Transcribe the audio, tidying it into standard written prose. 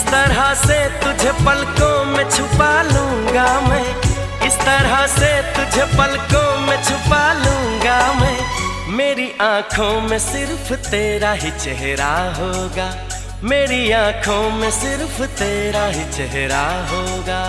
तरह से तुझे पलकों में छुपा लूंगा मैं, इस तरह से तुझे पलकों में छुपा लूंगा मैं। मेरी आंखों में सिर्फ तेरा ही चेहरा होगा, मेरी आंखों में सिर्फ तेरा ही चेहरा होगा।